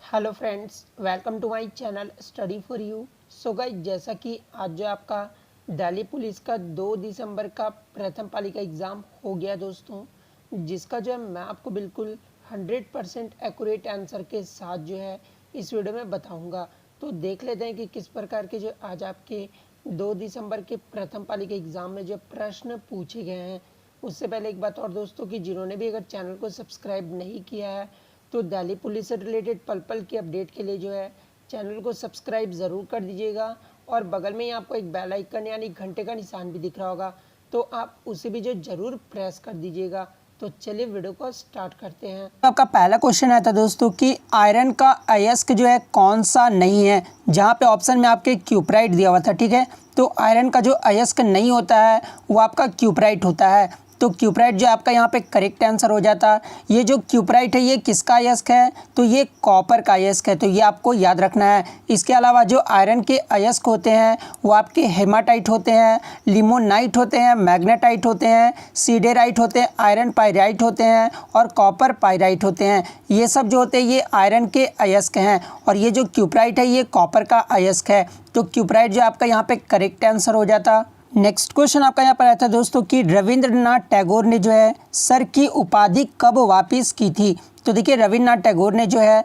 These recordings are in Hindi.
Hello friends, welcome to my channel study for you. So guys, जैसा कि आज जो आपका दिल्ली पुलिस का 2 दिसंबर का प्रथम पाली का एग्ज़ाम हो गया दोस्तों, जिसका जो है मैं आपको बिल्कुल 100% एक्यूरेट आंसर के साथ जो है इस वीडियो में बताऊंगा। तो देख लेते हैं कि किस प्रकार के जो आज आपके 2 दिसंबर के प्रथम पाली के एग्ज़ाम में जो प्रश्न पूछे गए हैं। उससे पहले एक बात और दोस्तों, कि जिन्होंने भी अगर चैनल को सब्सक्राइब नहीं किया है तो दिल्ली पुलिस से रिलेटेड पल पल की अपडेट के लिए जो है चैनल को सब्सक्राइब ज़रूर कर दीजिएगा। और बगल में ही आपको एक बेल आइकन यानी घंटे का निशान भी दिख रहा होगा, तो आप उसे भी जो ज़रूर प्रेस कर दीजिएगा। तो चलिए वीडियो को स्टार्ट करते हैं। आपका पहला क्वेश्चन आता है दोस्तों कि आयरन का अयस्क जो है कौन सा नहीं है। जहाँ पे ऑप्शन में आपके क्यूपराइट दिया हुआ था, ठीक है। तो आयरन का जो अयस्क नहीं होता है वो आपका क्यूपराइट होता है। तो क्यूपराइट जो आपका यहाँ पे करेक्ट आंसर हो जाता। ये जो क्यूपराइट है ये किसका अयस्क है, तो ये कॉपर का अयस्क है, तो ये आपको याद रखना है। इसके अलावा जो आयरन के अयस्क होते हैं वो आपके हेमाटाइट होते हैं, लिमोनाइट होते हैं, मैग्नेटाइट होते हैं, सीडेराइट होते हैं, आयरन पाइराइट होते हैं और कॉपर पाइराइट होते हैं। ये सब जो होते हैं ये आयरन के अयस्क हैं और ये जो क्यूपराइट है ये कॉपर का अयस्क है। तो क्यूपराइट जो आपका यहाँ पे करेक्ट आंसर हो जाता। नेक्स्ट क्वेश्चन आपका यहाँ पर आया था दोस्तों कि रविंद्रनाथ टैगोर ने जो है सर की उपाधि कब वापस की थी। तो देखिए, रविंद्रनाथ टैगोर ने जो है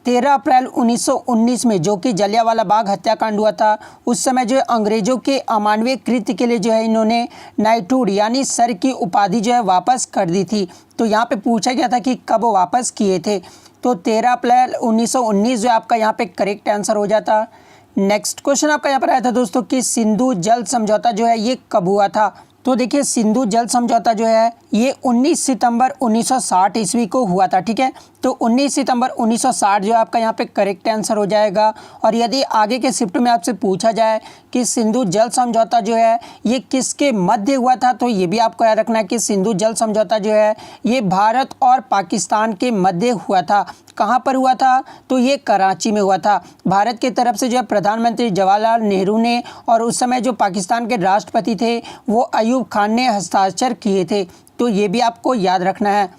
13 अप्रैल 1919 में, जो कि जलियांवाला बाग हत्याकांड हुआ था, उस समय जो है अंग्रेजों के अमानवीय कृत्य के लिए जो है इन्होंने नाइटहुड यानी सर की उपाधि जो है वापस कर दी थी। तो यहाँ पे पूछा गया था कि कब वापस किए थे, तो 13 अप्रैल 1919 जो आपका यहाँ पे करेक्ट आंसर हो जाता। नेक्स्ट क्वेश्चन आपका यहाँ पर आया था दोस्तों कि सिंधु जल समझौता जो है ये कब हुआ था। तो देखिए, सिंधु जल समझौता जो है ये 19 सितंबर 1960 ईस्वी को हुआ था, ठीक है। तो 19 सितंबर 1960 जो आपका यहाँ पे करेक्ट आंसर हो जाएगा। और यदि आगे के शिफ्ट में आपसे पूछा जाए कि सिंधु जल समझौता जो है ये किसके मध्य हुआ था, तो ये भी आपको याद रखना है कि सिंधु जल समझौता जो है ये भारत और पाकिस्तान के मध्य हुआ था। कहाँ पर हुआ था, तो ये कराची में हुआ था। भारत की तरफ से जो है प्रधानमंत्री जवाहरलाल नेहरू ने और उस समय जो पाकिस्तान के राष्ट्रपति थे वो अयूब खान ने हस्ताक्षर किए थे। तो ये भी आपको याद रखना है।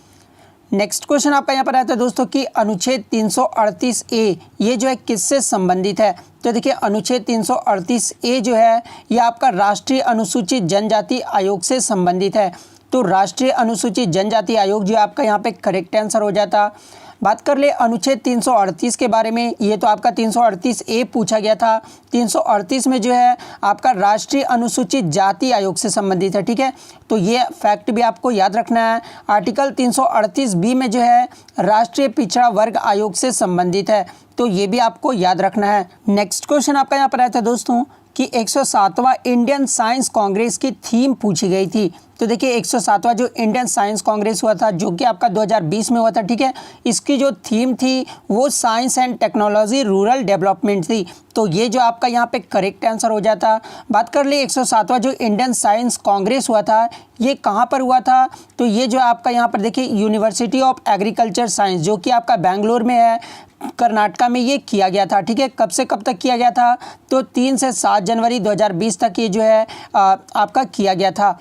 नेक्स्ट क्वेश्चन आपका यहाँ पर आता है दोस्तों कि अनुच्छेद 338 ए ये जो है किससे संबंधित है। तो देखिए, अनुच्छेद 338 ए जो है ये आपका राष्ट्रीय अनुसूचित जनजाति आयोग से संबंधित है। तो राष्ट्रीय अनुसूचित जनजाति आयोग जो आपका यहाँ पे करेक्ट आंसर हो जाता। बात कर ले अनुच्छेद 338 के बारे में, ये तो आपका 338 ए पूछा गया था। 338 में जो है आपका राष्ट्रीय अनुसूचित जाति आयोग से संबंधित है, ठीक है। तो ये फैक्ट भी आपको याद रखना है। आर्टिकल 338 बी में जो है राष्ट्रीय पिछड़ा वर्ग आयोग से संबंधित है, तो ये भी आपको याद रखना है। नेक्स्ट क्वेश्चन आपका यहाँ पर आया था दोस्तों कि 107वां इंडियन साइंस कांग्रेस की थीम पूछी गई थी। तो देखिए, 107वां जो इंडियन साइंस कांग्रेस हुआ था जो कि आपका 2020 में हुआ था, ठीक है। इसकी जो थीम थी वो science and technology rural development थी। तो ये जो आपका यहाँ पे करेक्ट आंसर हो जाता। बात कर ले 107वां जो इंडियन साइंस कांग्रेस हुआ था ये कहाँ पर हुआ था, तो ये जो आपका यहाँ पर देखिए यूनिवर्सिटी ऑफ एग्रीकल्चर साइंस जो कि आपका बेंगलोर में है, कर्नाटका में ये किया गया था, ठीक है। कब से कब तक किया गया था, तो 3 से 7 जनवरी 2020 तक ये जो है आपका किया गया था।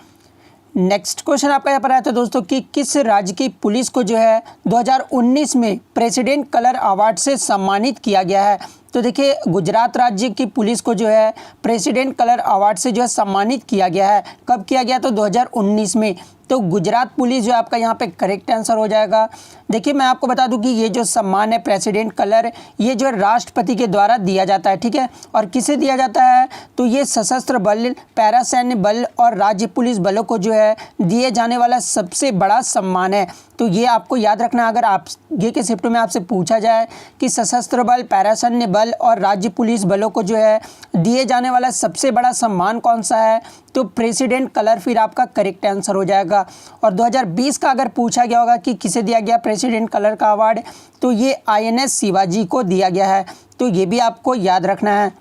नेक्स्ट क्वेश्चन आपका यहाँ पर आया था दोस्तों कि किस राज्य की पुलिस को जो है 2019 में प्रेसिडेंट कलर अवार्ड से सम्मानित किया गया है। तो देखिए, गुजरात राज्य की पुलिस को जो है प्रेसिडेंट कलर अवार्ड से जो है सम्मानित किया गया है। कब किया गया, तो 2019 में। तो गुजरात पुलिस जो आपका यहाँ पे करेक्ट आंसर हो जाएगा। देखिए, मैं आपको बता दूं कि ये जो सम्मान है प्रेसिडेंट कलर ये जो है राष्ट्रपति के द्वारा दिया जाता है, ठीक है। और किसे दिया जाता है, तो ये सशस्त्र बल, पैरा सैन्य बल और राज्य पुलिस बलों को जो है दिए जाने वाला सबसे बड़ा सम्मान है। तो ये आपको याद रखना। अगर आगे के शिफ्ट में आपसे पूछा जाए कि सशस्त्र बल, पैरा सैन्य बल और राज्य पुलिस बलों को जो है दिए जाने वाला सबसे बड़ा सम्मान कौन सा है, तो प्रेसिडेंट कलर फिर आपका करेक्ट आंसर हो जाएगा। और 2020 का अगर पूछा गया होगा कि किसे दिया गया प्रेसिडेंट कलर का अवार्ड, तो ये INS शिवाजी को दिया गया है। तो ये भी आपको याद रखना है।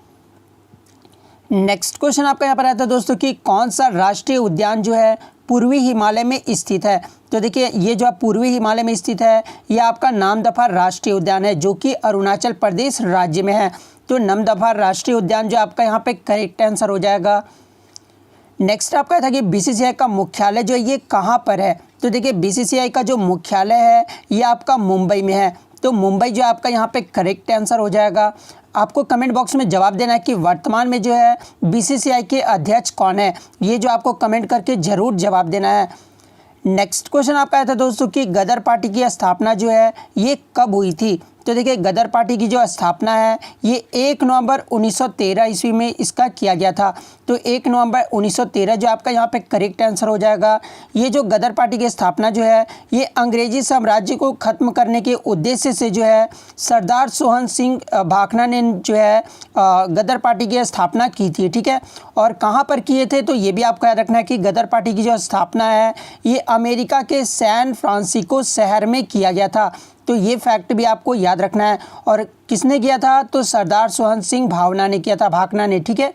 नेक्स्ट क्वेश्चन आपका यहाँ पर आता है दोस्तों कि कौन सा राष्ट्रीय उद्यान जो है पूर्वी हिमालय में स्थित है। तो देखिए, ये जो पूर्वी हिमालय में स्थित है ये आपका नामदफा राष्ट्रीय उद्यान है जो कि अरुणाचल प्रदेश राज्य में है। तो नामदफा राष्ट्रीय उद्यान जो आपका यहाँ पे करेक्ट आंसर हो जाएगा। नेक्स्ट आपका था कि BCCI का मुख्यालय जो है ये कहाँ पर है। तो देखिए, BCCI का जो मुख्यालय है ये आपका मुंबई में है। तो मुंबई जो आपका यहाँ पे करेक्ट आंसर हो जाएगा। आपको कमेंट बॉक्स में जवाब देना है कि वर्तमान में जो है बीसीसीआई के अध्यक्ष कौन है, ये जो आपको कमेंट करके ज़रूर जवाब देना है। नेक्स्ट क्वेश्चन आपका आया था दोस्तों कि गदर पार्टी की स्थापना जो है ये कब हुई थी। तो देखिए गदर पार्टी की जो स्थापना है ये 1 नवंबर 1913 ईस्वी में इसका किया गया था। तो 1 नवंबर 1913 जो आपका यहाँ पे करेक्ट आंसर हो जाएगा। ये जो गदर पार्टी की स्थापना जो है ये अंग्रेजी साम्राज्य को ख़त्म करने के उद्देश्य से जो है सरदार सोहन सिंह भाखना ने जो है गदर पार्टी की स्थापना की थी, ठीक है। और कहाँ पर किए थे, तो ये भी आपको याद रखना है कि गदर पार्टी की जो स्थापना है ये अमेरिका के सैन फ्रांसिस्को शहर में किया गया था। तो ये फैक्ट भी आपको याद रखना है। और किसने किया था, तो सरदार सोहन सिंह भावना ने किया था, भाखना ने, ठीक है।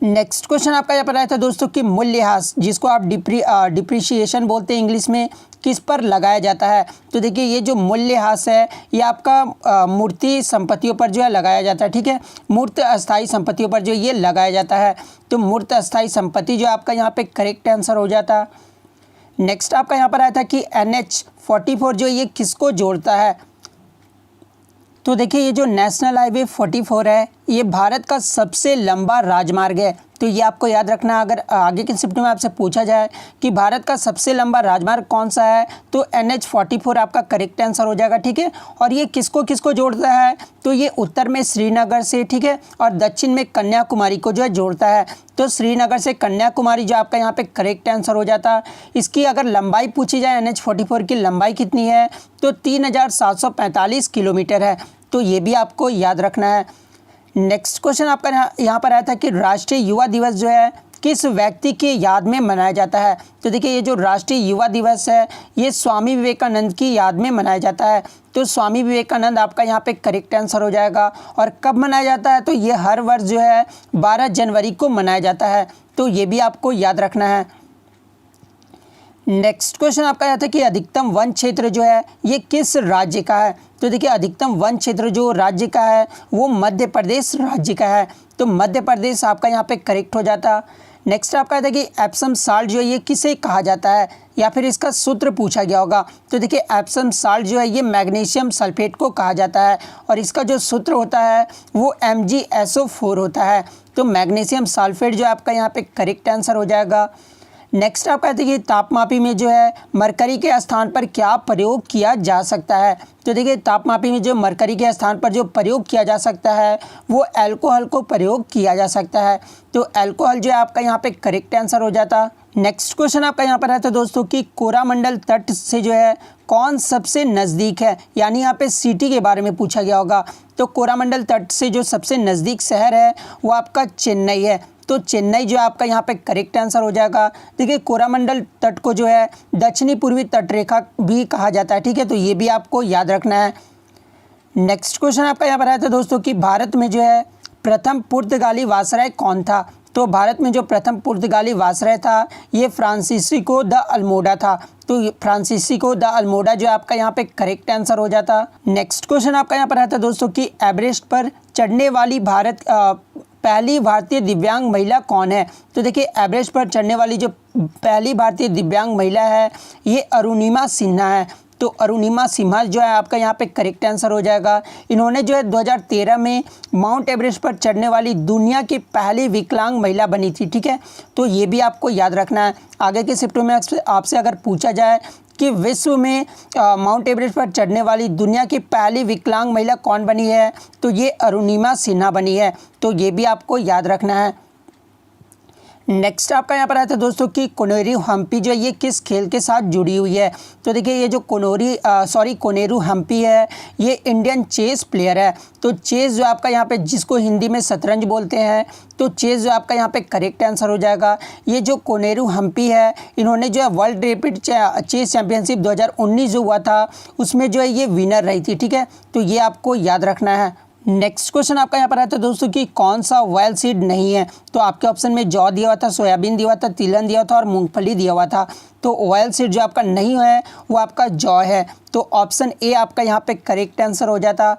नेक्स्ट क्वेश्चन आपका यहाँ पर आया था दोस्तों कि मूल्यह्रास, जिसको आप डिप्रिशिएशन बोलते हैं इंग्लिश में, किस पर लगाया जाता है। तो देखिए ये जो मूल्यह्रास है ये आपका मूर्ति संपत्तियों पर जो है लगाया जाता है, ठीक है। मूर्त अस्थायी संपत्तियों पर जो ये लगाया जाता है। तो मूर्त अस्थायी संपत्ति जो आपका यहाँ पे करेक्ट आंसर हो जाता। नेक्स्ट आपका यहाँ पर आया था कि NH44 जो ये किसको जोड़ता है। तो देखिए ये जो नेशनल हाईवे 44 है ये भारत का सबसे लंबा राजमार्ग है। तो ये आपको याद रखना, अगर आगे के शिफ्ट में आपसे पूछा जाए कि भारत का सबसे लंबा राजमार्ग कौन सा है, तो NH44 आपका करेक्ट आंसर हो जाएगा, ठीक है। और ये किसको किसको जोड़ता है, तो ये उत्तर में श्रीनगर से, ठीक है, और दक्षिण में कन्याकुमारी को जो है जोड़ता है। तो श्रीनगर से कन्याकुमारी जो आपका यहाँ पे करेक्ट आंसर हो जाता। इसकी अगर लंबाई पूछी जाए, NH44 की लंबाई कितनी है, तो 3745 किलोमीटर है। तो ये भी आपको याद रखना है। नेक्स्ट क्वेश्चन आपका यहाँ पर आया था कि राष्ट्रीय युवा दिवस जो है किस व्यक्ति के याद में मनाया जाता है। तो देखिए ये जो राष्ट्रीय युवा दिवस है ये स्वामी विवेकानंद की याद में मनाया जाता है। तो स्वामी विवेकानंद आपका यहाँ पे करेक्ट आंसर हो जाएगा। और कब मनाया जाता है, तो ये हर वर्ष जो है 12 जनवरी को मनाया जाता है। तो ये भी आपको याद रखना है। नेक्स्ट क्वेश्चन आपका यह था कि अधिकतम वन क्षेत्र जो है ये किस राज्य का है। तो देखिए अधिकतम वन क्षेत्र जो राज्य का है वो मध्य प्रदेश राज्य का है। तो मध्य प्रदेश आपका यहाँ पे करेक्ट हो जाता। नेक्स्ट आपका था कि एप्सम साल्ट जो है ये किसे कहा जाता है, या फिर इसका सूत्र पूछा गया होगा। तो देखिए एप्सम साल्ट जो है ये मैग्नीशियम सल्फेट को कहा जाता है और इसका जो सूत्र होता है वो MgSO4 होता है। तो मैग्नीशियम सल्फेट जो है आपका यहाँ पे करेक्ट आंसर हो जाएगा। नेक्स्ट आप कहते हैं कि तापमापी में जो है मरकरी के स्थान पर क्या प्रयोग किया जा सकता है। तो देखिए तापमापी में जो मरकरी के स्थान पर जो प्रयोग किया जा सकता है वो अल्कोहल को प्रयोग किया जा सकता है। तो अल्कोहल जो है आपका यहाँ पे करेक्ट आंसर हो जाता। नेक्स्ट क्वेश्चन आपका यहाँ पर है तो दोस्तों कि कोरामंडल तट से जो है कौन सबसे नज़दीक है, यानी यहाँ पे सिटी के बारे में पूछा गया होगा। तो कोरामंडल तट से जो सबसे नज़दीक शहर है वो आपका चेन्नई है। तो चेन्नई जो है आपका यहाँ पे करेक्ट आंसर हो जाएगा। देखिए कोरामंडल तट को जो है दक्षिणी पूर्वी तटरेखा भी कहा जाता है, ठीक है। तो ये भी आपको याद रखना है। नेक्स्ट क्वेश्चन आपका यहाँ पर आया था दोस्तों कि भारत में जो है प्रथम पुर्तगाली वायसराय कौन था। तो भारत में जो प्रथम पुर्तगाली वायसराय था ये फ्रांसिस्को द अल्मोडा था। तो फ्रांसिस्को द अल्मोडा जो आपका यहाँ पे करेक्ट आंसर हो जाता। नेक्स्ट क्वेश्चन आपका यहाँ पर आया था दोस्तों कि एवरेस्ट पर चढ़ने वाली पहली भारतीय दिव्यांग महिला कौन है। तो देखिए एवरेस्ट पर चढ़ने वाली जो पहली भारतीय दिव्यांग महिला है ये अरुणिमा सिन्हा है। तो अरुणिमा सिन्हा जो है आपका यहाँ पे करेक्ट आंसर हो जाएगा। इन्होंने जो है 2013 में माउंट एवरेस्ट पर चढ़ने वाली दुनिया की पहली विकलांग महिला बनी थी, ठीक है। तो ये भी आपको याद रखना है। आगे के शिफ्टों में आपसे अगर पूछा जाए कि विश्व में माउंट एवरेस्ट पर चढ़ने वाली दुनिया की पहली विकलांग महिला कौन बनी है, तो ये अरुणिमा सिन्हा बनी है। तो ये भी आपको याद रखना है। नेक्स्ट आपका यहाँ पर आया था दोस्तों कि कोनेरू हम्पी जो है ये किस खेल के साथ जुड़ी हुई है। तो देखिए ये जो कोनेरू हम्पी है ये इंडियन चेस प्लेयर है। तो चेस जो आपका यहाँ पे जिसको हिंदी में शतरंज बोलते हैं, तो चेस जो आपका यहाँ पे करेक्ट आंसर हो जाएगा। ये जो कोनेरू हम्पी है इन्होंने जो है वर्ल्ड रैपिड चेस चैंपियनशिप 2019 जो हुआ था उसमें जो है ये विनर रही थी, ठीक है। तो ये आपको याद रखना है। नेक्स्ट क्वेश्चन आपका यहाँ पर आता है दोस्तों कि कौन सा ऑयल सीड नहीं है। तो आपके ऑप्शन में जौ दिया हुआ था, सोयाबीन दिया हुआ था, तिलहन दिया हुआ था और मूंगफली दिया हुआ था। तो ऑयल सीड जो आपका नहीं है वो आपका जौ है। तो ऑप्शन ए आपका यहाँ पे करेक्ट आंसर हो जाता।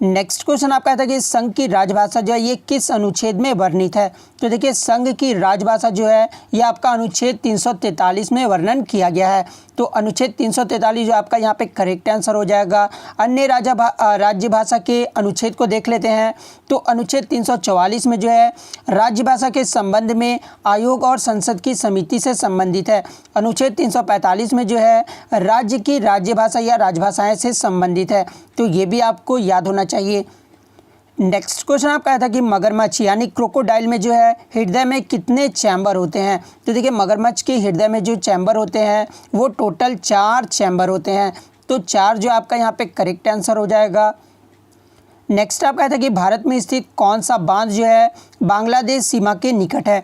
नेक्स्ट क्वेश्चन आपका था कि संघ की राजभाषा जो है ये किस अनुच्छेद में वर्णित है। तो देखिए संघ की राजभाषा जो है ये आपका अनुच्छेद 343 में वर्णन किया गया है। तो अनुच्छेद 343 जो आपका यहाँ पे करेक्ट आंसर हो जाएगा। अन्य राज्य भाषा के अनुच्छेद को देख लेते हैं। तो अनुच्छेद 344 में जो है राज्य भाषा के संबंध में आयोग और संसद की समिति से संबंधित है। अनुच्छेद 345 में जो है राज्य की राज्य भाषा या राजभाषाएं से संबंधित है। तो ये भी आपको याद होना चाहिए। नेक्स्ट क्वेश्चन आपका था कि मगरमच्छ यानी क्रोकोडाइल में जो है हृदय में कितने चैम्बर होते हैं। तो देखिए मगरमच्छ के हृदय में जो चैम्बर होते हैं वो टोटल 4 चैम्बर होते हैं। तो 4 जो आपका यहाँ पे करेक्ट आंसर हो जाएगा। नेक्स्ट आपका था कि भारत में स्थित कौन सा बांध जो है बांग्लादेश सीमा के निकट है।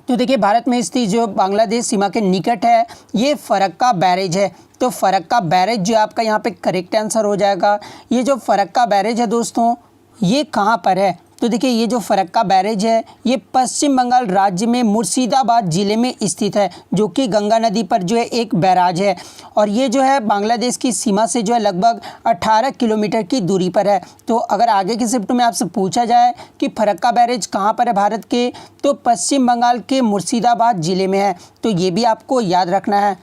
तो देखिए भारत में स्थित जो बांग्लादेश सीमा के निकट है ये फरक्का बैरेज है। तो फरक्का बैरेज जो आपका यहाँ पे करेक्ट आंसर हो जाएगा। ये जो फरक्का बैरेज है दोस्तों ये कहाँ पर है। तो देखिए ये जो फरक्का बैरेज है ये पश्चिम बंगाल राज्य में मुर्शिदाबाद ज़िले में स्थित है, जो कि गंगा नदी पर जो है एक बैराज है। और ये जो है बांग्लादेश की सीमा से जो है लगभग 18 किलोमीटर की दूरी पर है। तो अगर आगे की शिफ्ट में आपसे पूछा जाए कि फरक्का बैरेज कहाँ पर है भारत के, तो पश्चिम बंगाल के मुर्शिदाबाद ज़िले में है। तो ये भी आपको याद रखना है।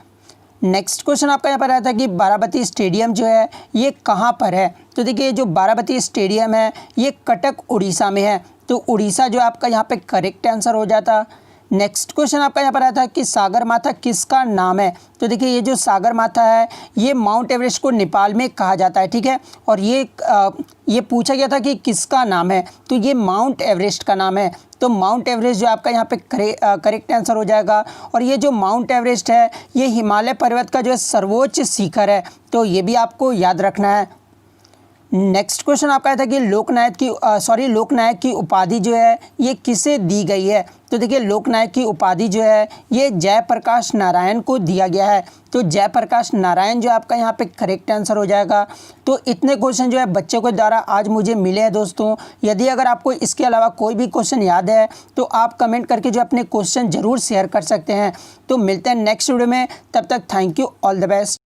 नेक्स्ट क्वेश्चन आपका यहाँ पर आया था कि बाराबती स्टेडियम जो है ये कहाँ पर है। तो देखिए जो बाराबती स्टेडियम है ये कटक उड़ीसा में है। तो उड़ीसा जो आपका यहाँ पे करेक्ट आंसर हो जाता। नेक्स्ट क्वेश्चन आपका यहाँ पर आया था कि सागरमाथा किसका नाम है। तो देखिए ये जो सागरमाथा है ये माउंट एवरेस्ट को नेपाल में कहा जाता है, ठीक है। और ये पूछा गया था कि किसका नाम है, तो ये माउंट एवरेस्ट का नाम है। तो माउंट एवरेस्ट जो आपका यहाँ पे करेक्ट आंसर हो जाएगा। और ये जो माउंट एवरेस्ट है ये हिमालय पर्वत का जो है सर्वोच्च शिखर है। तो ये भी आपको याद रखना है। नेक्स्ट क्वेश्चन आपका था कि लोकनायक की उपाधि जो है ये किसे दी गई है। तो देखिए लोकनायक की उपाधि जो है ये जयप्रकाश नारायण को दिया गया है। तो जयप्रकाश नारायण जो आपका यहाँ पे करेक्ट आंसर हो जाएगा। तो इतने क्वेश्चन जो है बच्चों के द्वारा आज मुझे मिले हैं दोस्तों। यदि अगर आपको इसके अलावा कोई भी क्वेश्चन याद है तो आप कमेंट करके जो अपने क्वेश्चन ज़रूर शेयर कर सकते हैं। तो मिलते हैं नेक्स्ट वीडियो में, तब तक thank you, all the best.